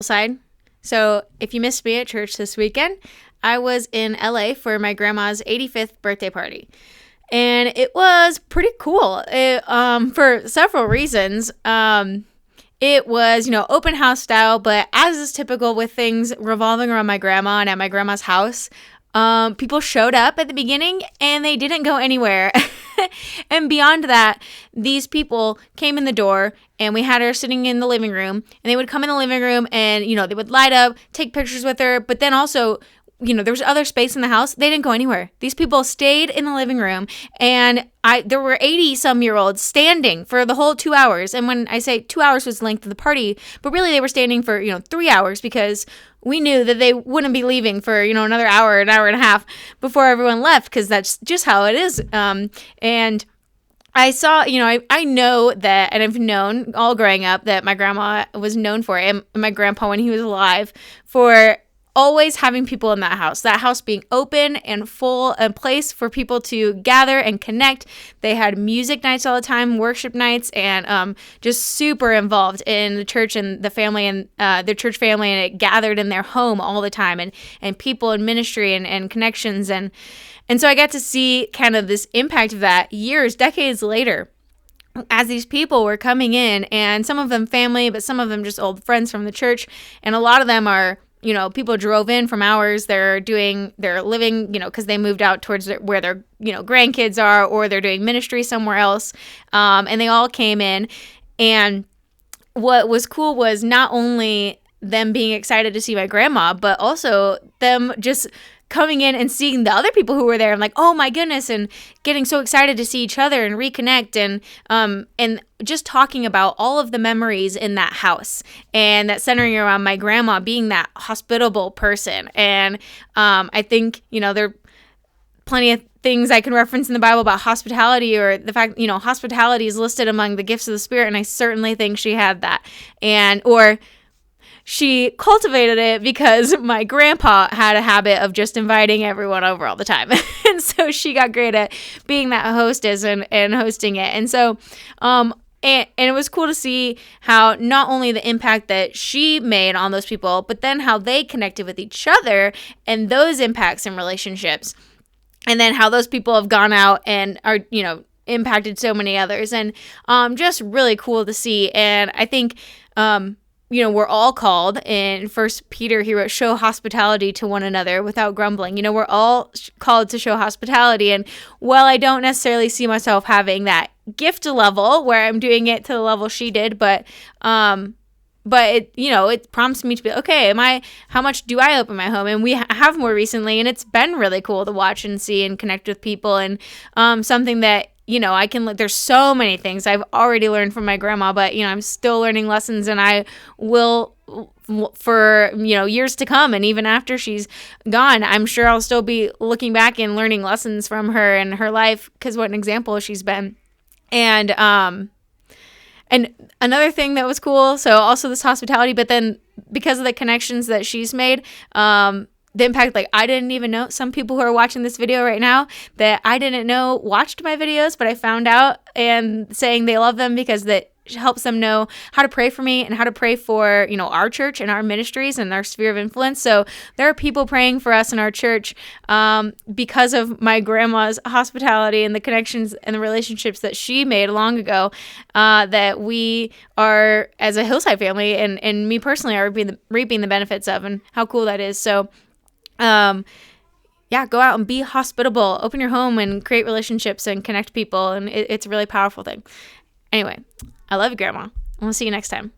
side. So if you missed me at church this weekend, I was in LA for my grandma's 85th birthday party. And it was pretty cool for several reasons. It was, open house style, but as is typical with things revolving around my grandma and at my grandma's house, people showed up at the beginning and they didn't go anywhere. And beyond that, these people came in the door and we had her sitting in the living room, and they would come in the living room and, they would light up, take pictures with her, but then also, there was other space in the house. They didn't go anywhere. These people stayed in the living room, and there were 80-some-year-olds standing for the whole 2 hours. And when I say 2 hours was the length of the party, but really they were standing for, 3 hours, because we knew that they wouldn't be leaving for, another hour, an hour and a half before everyone left, because that's just how it is. And I saw, I know that, and I've known all growing up that my grandma was known for, and my grandpa when he was alive, for always having people in that house being open and full, a place for people to gather and connect. They had music nights all the time, worship nights, and just super involved in the church and the family and the church family, and it gathered in their home all the time, and people in ministry and connections. And so I got to see kind of this impact of that decades later, as these people were coming in, and some of them family, but some of them just old friends from the church. And a lot of them are, people drove in from hours. They're living, because they moved out towards where their, grandkids are, or they're doing ministry somewhere else. And they all came in. And what was cool was not only them being excited to see my grandma, but also them just coming in and seeing the other people who were there. I'm like, oh my goodness, and getting so excited to see each other and reconnect, and just talking about all of the memories in that house, and that centering around my grandma being that hospitable person. And I think, there are plenty of things I can reference in the Bible about hospitality, or the fact, hospitality is listed among the gifts of the Spirit, and I certainly think she had that. Or she cultivated it because my grandpa had a habit of just inviting everyone over all the time. And so she got great at being that hostess and hosting it. And so, and it was cool to see how not only the impact that she made on those people, but then how they connected with each other and those impacts and relationships. And then how those people have gone out and are, impacted so many others. And just really cool to see. And I think, we're all called. In 1 Peter, he wrote, show hospitality to one another without grumbling. We're all called to show hospitality. And while I don't necessarily see myself having that gift level where I'm doing it to the level she did, but it, it prompts me to be, okay, how much do I open my home? And we have more recently, and it's been really cool to watch and see and connect with people. And something that, I can, there's so many things I've already learned from my grandma, but, I'm still learning lessons, and I will for, years to come. And even after she's gone, I'm sure I'll still be looking back and learning lessons from her and her life, because what an example she's been. And another thing that was cool, so also this hospitality, but then because of the connections that she's made, the impact, I didn't even know some people who are watching this video right now that I didn't know watched my videos, but I found out, and saying they love them because that helps them know how to pray for me and how to pray for, our church and our ministries and our sphere of influence. So there are people praying for us in our church because of my grandma's hospitality and the connections and the relationships that she made long ago, that we are, as a Hillside family, and me personally, are reaping the benefits of, and how cool that is. So go out and be hospitable, open your home and create relationships and connect people. And it's a really powerful thing. Anyway, I love you, Grandma. I'll see you next time.